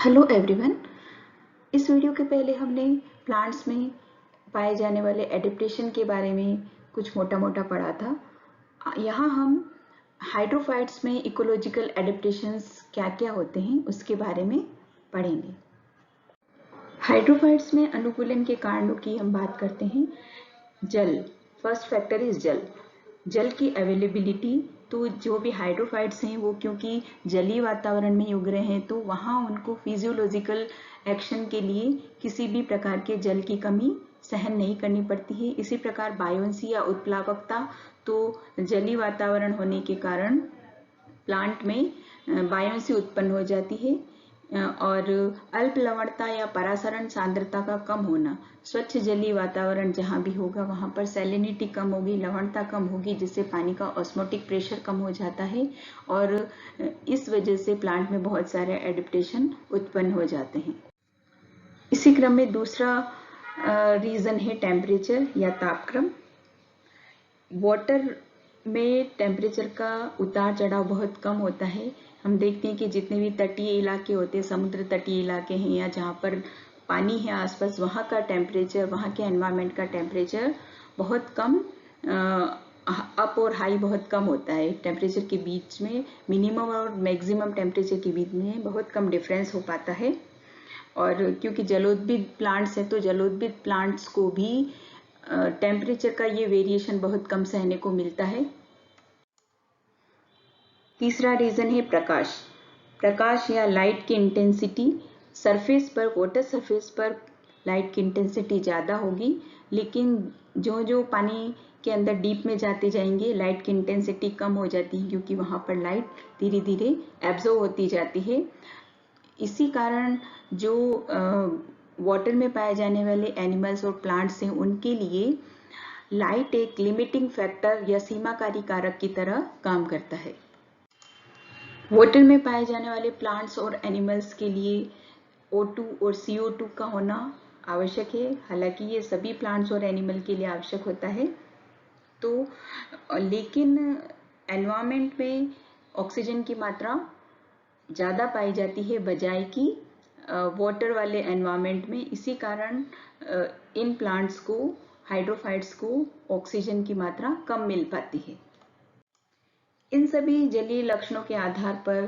Hello everyone. इस video के पहले हमने प्लांट्स में पाए जाने वाले एडेप्टेशन के बारे में कुछ मोटा मोटा पढ़ा था। यहाँ हम हाइड्रोफाइट्स में इकोलॉजिकल एडेप्टेशंस क्या क्या होते हैं उसके बारे में पढ़ेंगे। हाइड्रोफाइट्स में अनुकूलन के कारणों की हम बात करते हैं। जल, फर्स्ट फैक्टर इज जल। जल की अवेलेबिलिटी, तो जो भी हाइड्रोफाइट्स हैं वो क्योंकि जलीय वातावरण में उग रहे हैं तो वहाँ उनको फिजियोलॉजिकल एक्शन के लिए किसी भी प्रकार के जल की कमी सहन नहीं करनी पड़ती है। इसी प्रकार बायोन्सी या उत्प्लावकता, तो जलीय वातावरण होने के कारण प्लांट में बायोन्सी उत्पन्न हो जाती है। और अल्प लवणता या परासरण सांद्रता का कम होना, स्वच्छ जलीय वातावरण जहाँ भी होगा वहाँ पर सैलिनिटी कम होगी, लवणता कम होगी, जिससे पानी का ऑस्मोटिक प्रेशर कम हो जाता है और इस वजह से प्लांट में बहुत सारे एडेप्टेशन उत्पन्न हो जाते हैं। इसी क्रम में दूसरा रीजन है टेम्परेचर या तापक्रम। वाटर में टेम्परेचर का उतार चढ़ाव बहुत कम होता है। हम देखते हैं कि जितने भी तटीय इलाके होते हैं, समुद्र तटीय इलाके हैं या जहाँ पर पानी है आसपास, वहाँ का टेम्परेचर, वहाँ के एनवायरनमेंट का टेम्परेचर बहुत कम, अप और हाई बहुत कम होता है। टेम्परेचर के बीच में मिनिमम और मैक्सिमम टेम्परेचर के बीच में बहुत कम डिफरेंस हो पाता है। और क्योंकि जलोद्भिद प्लांट्स है तो जलोद्भिद प्लांट्स को भी टेम्परेचर का ये वेरिएशन बहुत कम सहने को मिलता है। तीसरा रीजन है प्रकाश। प्रकाश या लाइट की इंटेंसिटी, सरफेस पर, वाटर सरफेस पर लाइट की इंटेंसिटी ज़्यादा होगी, लेकिन जो जो पानी के अंदर डीप में जाते जाएंगे लाइट की इंटेंसिटी कम हो जाती है, क्योंकि वहाँ पर लाइट धीरे धीरे एब्जॉर्ब होती जाती है। इसी कारण जो वाटर में पाए जाने वाले एनिमल्स और प्लांट्स हैं उनके लिए लाइट एक लिमिटिंग फैक्टर या सीमाकारी कारक की तरह काम करता है। वाटर में पाए जाने वाले प्लांट्स और एनिमल्स के लिए O2 और CO2 का होना आवश्यक है। हालांकि ये सभी प्लांट्स और एनिमल के लिए आवश्यक होता है, तो लेकिन एनवायरनमेंट में ऑक्सीजन की मात्रा ज़्यादा पाई जाती है बजाय कि वाटर वाले एनवायरनमेंट में। इसी कारण इन प्लांट्स को, हाइड्रोफाइट्स को ऑक्सीजन की मात्रा कम मिल पाती है। इन सभी जलीय लक्षणों के आधार पर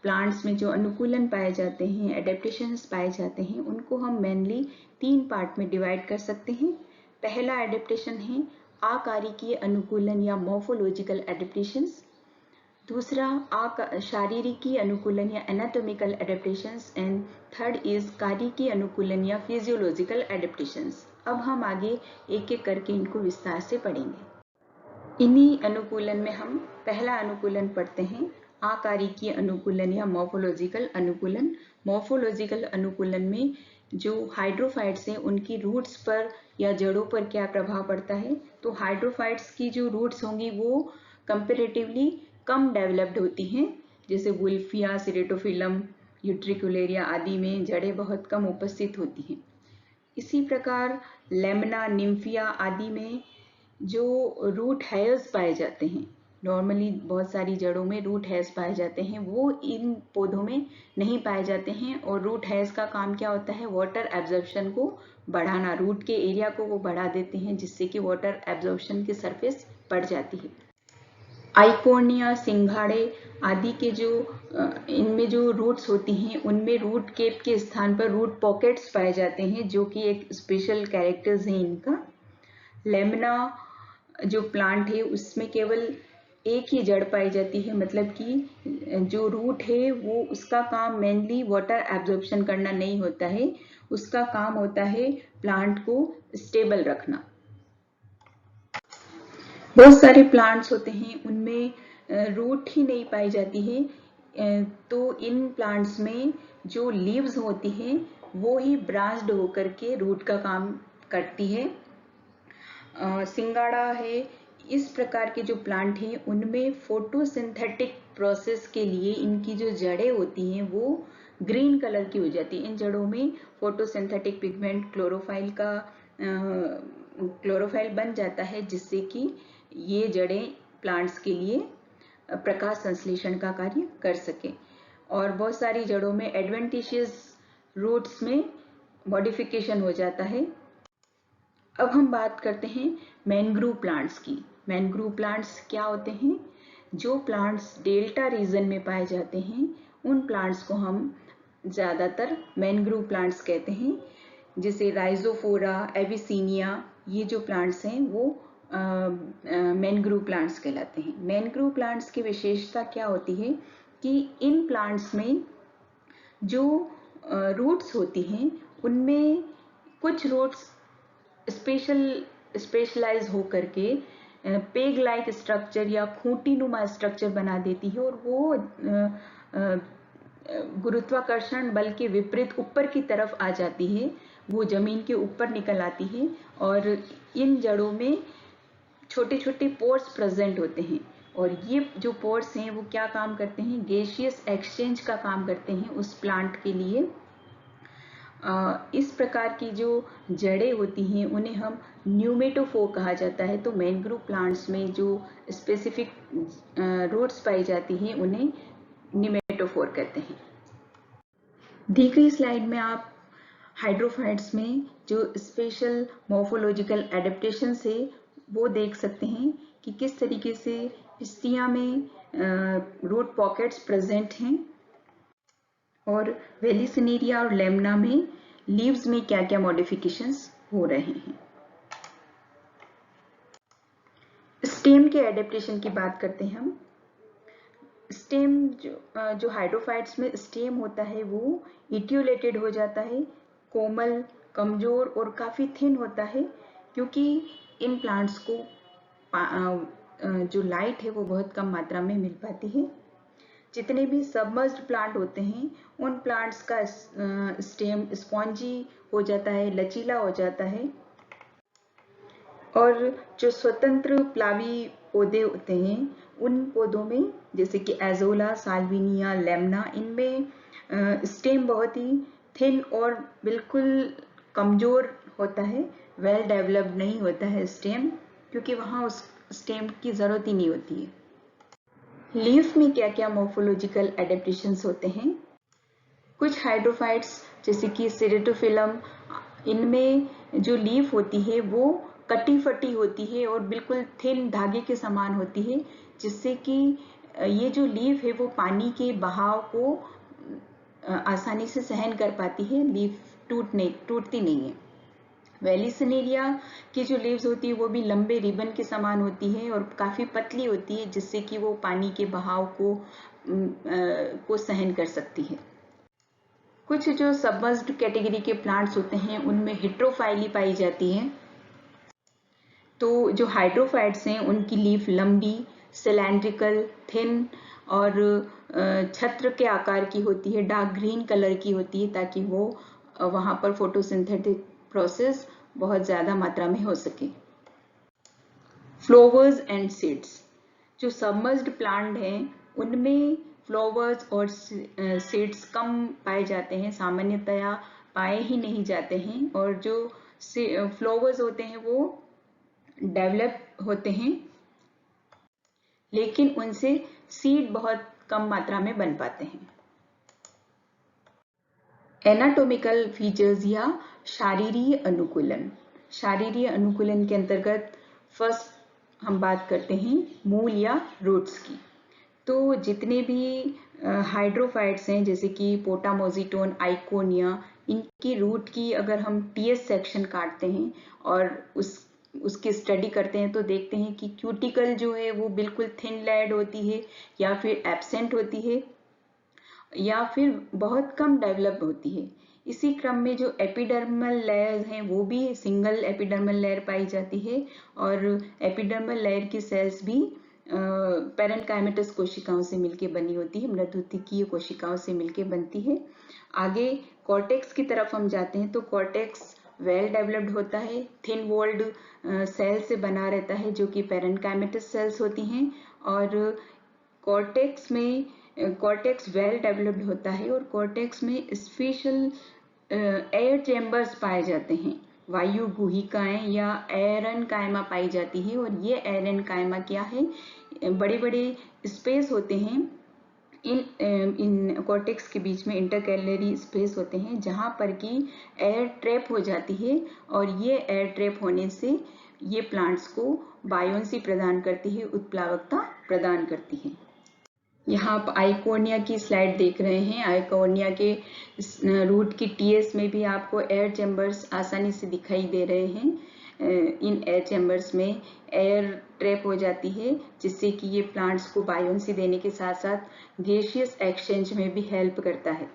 प्लांट्स में जो अनुकूलन पाए जाते हैं, एडेप्टेशंस पाए जाते हैं, उनको हम मेनली 3 पार्ट में डिवाइड कर सकते हैं। पहला एडेप्टेशन है आकारिकीय अनुकूलन या मॉर्फोलॉजिकल एडेप्टेशंस। दूसरा शारीरिकी अनुकूलन या anatomical adaptations, and third is कार्यकीय अनुकूलन या फिजियोलॉजिकल एडेप्टेशंस। अब हम आगे एक एक करके इनको विस्तार से पढ़ेंगे। इन्हीं अनुकूलन में हम पहला अनुकूलन पढ़ते हैं, आकारिकीय अनुकूलन या मॉर्फोलॉजिकल अनुकूलन। मॉर्फोलॉजिकल अनुकूलन में जो हाइड्रोफाइट्स हैं उनकी रूट्स पर या जड़ों पर क्या प्रभाव पड़ता है, तो हाइड्रोफाइट्स की जो रूट्स होंगी वो कंपेरेटिवली कम डेवलप्ड होती हैं। जैसे वुल्फिया, सिरेटोफिलम, यूट्रिकुलेरिया आदि में जड़ें बहुत कम उपस्थित होती हैं। इसी प्रकार लेमना, निम्फिया आदि में जो रूट हेयर्स पाए जाते हैं, नॉर्मली बहुत सारी जड़ों में रूट हेयर्स पाए जाते हैं, वो इन पौधों में नहीं पाए जाते हैं। और रूट हेयर्स का काम क्या होता है, वाटर एब्जॉर्प्शन को बढ़ाना, रूट के एरिया को वो बढ़ा देते हैं, जिससे कि वाटर एब्जॉर्प्शन की सरफेस बढ़ जाती है। आइकोनिया, सिंघाड़े आदि के जो इनमें जो रूट्स होती हैं उनमें रूट केप के स्थान पर रूट पॉकेट्स पाए जाते हैं, जो कि एक स्पेशल कैरेक्टर्स हैं इनका। लेमना जो प्लांट है उसमें केवल एक ही जड़ पाई जाती है, मतलब कि जो रूट है वो, उसका काम मेनली वाटर एब्जॉर्प्शन करना नहीं होता है, उसका काम होता है प्लांट को स्टेबल रखना। बहुत सारे प्लांट्स होते हैं उनमें रूट ही नहीं पाई जाती है, तो इन प्लांट्स में जो लीव्स होती हैं वो ही ब्रांच्ड होकर के रूट का काम करती है। सिंगाड़ा है, इस प्रकार के जो प्लांट हैं उनमें फोटोसिंथेटिक प्रोसेस के लिए इनकी जो जड़ें होती हैं वो ग्रीन कलर की हो जाती है। इन जड़ों में फोटोसिंथेटिक पिगमेंट क्लोरोफाइल बन जाता है, जिससे कि ये जड़ें प्लांट्स के लिए प्रकाश संश्लेषण का कार्य कर सके। और बहुत सारी जड़ों में एडवेंटिशियस रूट्स में मॉडिफिकेशन हो जाता है। अब हम बात करते हैं मैनग्रोव प्लांट्स की। मैनग्रोव प्लांट्स क्या होते हैं? जो प्लांट्स डेल्टा रीजन में पाए जाते हैं उन प्लांट्स को हम ज़्यादातर मैनग्रोव प्लांट्स कहते हैं। जैसे राइजोफोरा, एविसीनिया, ये जो प्लांट्स हैं वो मैनग्रोव प्लांट्स कहलाते हैं। मैनग्रोव प्लांट्स की विशेषता क्या होती है कि इन प्लांट्स में जो रूट्स होती हैं उनमें कुछ रूट्स स्पेशलाइज हो करके पेग लाइक स्ट्रक्चर या खूंटी नुमा स्ट्रक्चर बना देती है और वो गुरुत्वाकर्षण बल के विपरीत ऊपर की तरफ आ जाती है, वो जमीन के ऊपर निकल आती है और इन जड़ों में छोटे छोटे पोर्स प्रेजेंट होते हैं। और ये जो पोर्स हैं वो क्या काम करते हैं? गैसियस एक्सचेंज का काम करते हैं उस प्लांट के लिए। इस प्रकार की जो जड़ें होती हैं उन्हें हम न्यूमेटोफोर कहा जाता है। तो मैनग्रोव प्लांट्स में जो स्पेसिफिक रूट्स पाई जाती हैं उन्हें न्यूमेटोफोर कहते हैं। दी गई स्लाइड में आप हाइड्रोफाइट्स में जो स्पेशल मॉर्फोलॉजिकल एडेप्टेशन है वो देख सकते हैं कि किस तरीके से पिस्टिया में रूट पॉकेट्स प्रेजेंट हैं और वेलिसिनेरिया और लेमना में लीव्स में क्या क्या मॉडिफिकेशंस हो रहे हैं। स्टेम के एडेप्टेशन की बात करते हैं हम। स्टेम जो हाइड्रोफाइट्स में स्टेम होता है वो इटियोलेटेड हो जाता है, कोमल, कमजोर और काफी थिन होता है, क्योंकि इन प्लांट्स को जो लाइट है वो बहुत कम मात्रा में मिल पाती है। जितने भी सबमर्ज्ड प्लांट होते हैं उन प्लांट्स का स्टेम स्पॉन्जी हो जाता है, लचीला हो जाता है। और जो स्वतंत्र प्लावी पौधे होते हैं उन पौधों में जैसे कि एजोला, साल्विनिया, लेमना, इनमें स्टेम बहुत ही थिन और बिल्कुल कमजोर होता है, वेल डेवलप्ड नहीं होता है स्टेम, क्योंकि वहाँ उस स्टेम की जरूरत ही नहीं होती है। लीफ में क्या क्या मॉर्फोलॉजिकल एडेप्टेशंस होते हैं? कुछ हाइड्रोफाइट्स जैसे कि सेरेटोफिलम, इनमें जो लीफ होती है वो कटी फटी होती है और बिल्कुल थिन धागे के समान होती है, जिससे कि ये जो लीफ है वो पानी के बहाव को आसानी से सहन कर पाती है, लीफ टूटती नहीं है। वेलिसिनेरिया की जो लीव्स होती है वो भी लंबे रिबन के समान होती है और काफी पतली होती है, जिससे कि वो पानी के बहाव को सहन कर सकती है। कुछ जो सबमर्ज्ड कैटेगरी के प्लांट्स होते हैं उनमें हेट्रोफाइली पाई जाती है। तो जो हाइड्रोफाइट्स हैं उनकी लीफ लंबी, सिलेंड्रिकल, थिन और छत्र के आकार की होती है, डार्क ग्रीन कलर की होती है, ताकि वो वहां पर फोटोसिंथेटिक प्रोसेस बहुत ज्यादा मात्रा में हो सके। फ्लावर्स एंड सीड्स, जो सबमर्ज्ड प्लांट हैं उनमें फ्लावर्स और सीड्स कम पाए जाते हैं, सामान्यतया पाए ही नहीं जाते हैं। और जो फ्लावर्स होते हैं वो डेवलप होते हैं, लेकिन उनसे सीड बहुत कम मात्रा में बन पाते हैं। एनाटॉमिकल फीचर्स या शारीरिक अनुकूलन। शारीरिक अनुकूलन के अंतर्गत फर्स्ट हम बात करते हैं मूल या रूट्स की। तो जितने भी हाइड्रोफाइट्स हैं जैसे कि पोटामोजिटोन, आइकोनिया, इनकी रूट की अगर हम टीएस सेक्शन काटते हैं और उसकी स्टडी करते हैं तो देखते हैं कि क्यूटिकल जो है वो बिल्कुल थिन लेयर्ड होती है या फिर एब्सेंट होती है या फिर बहुत कम डेवलप होती है। इसी क्रम में जो एपिडर्मल लेयर्स हैं वो भी सिंगल एपिडर्मल लेयर पाई जाती है और एपिडर्मल लेयर की सेल्स भी पैरेन्काइमेटस कोशिकाओं से मिलकर बनी होती है, मृदुतिकीय कोशिकाओं से मिलकर बनती है। आगे कॉर्टेक्स की तरफ हम जाते हैं तो कॉर्टेक्स वेल डेवलप्ड होता है, थिन वॉल्ड सेल से बना रहता है जो कि पैरेन्काइमेटस सेल्स होती हैं। और कॉर्टेक्स वेल डेवलप्ड होता है और कॉर्टेक्स में स्पेशल एयर चेम्बर्स पाए जाते हैं, वायु गुहिकाएं या एरनकाइमा पाई जाती है। और ये एरनकाइमा क्या है? बड़े बड़े स्पेस होते हैं इन कॉर्टेक्स के बीच में इंटरकैलरी स्पेस होते हैं जहां पर कि एयर ट्रैप हो जाती है, और ये एयर ट्रैप होने से ये प्लांट्स को बायोन्सी प्रदान करती है, उत्प्लावकता प्रदान करती है। यहाँ आप आइकोनिया की स्लाइड देख रहे हैं। आइकोनिया के रूट की टीएस में भी आपको एयर चैम्बर्स आसानी से दिखाई दे रहे हैं। इन एयर चैम्बर्स में एयर ट्रैप हो जाती है, जिससे कि ये प्लांट्स को बायोन्सी देने के साथ साथ गैसियस एक्सचेंज में भी हेल्प करता है।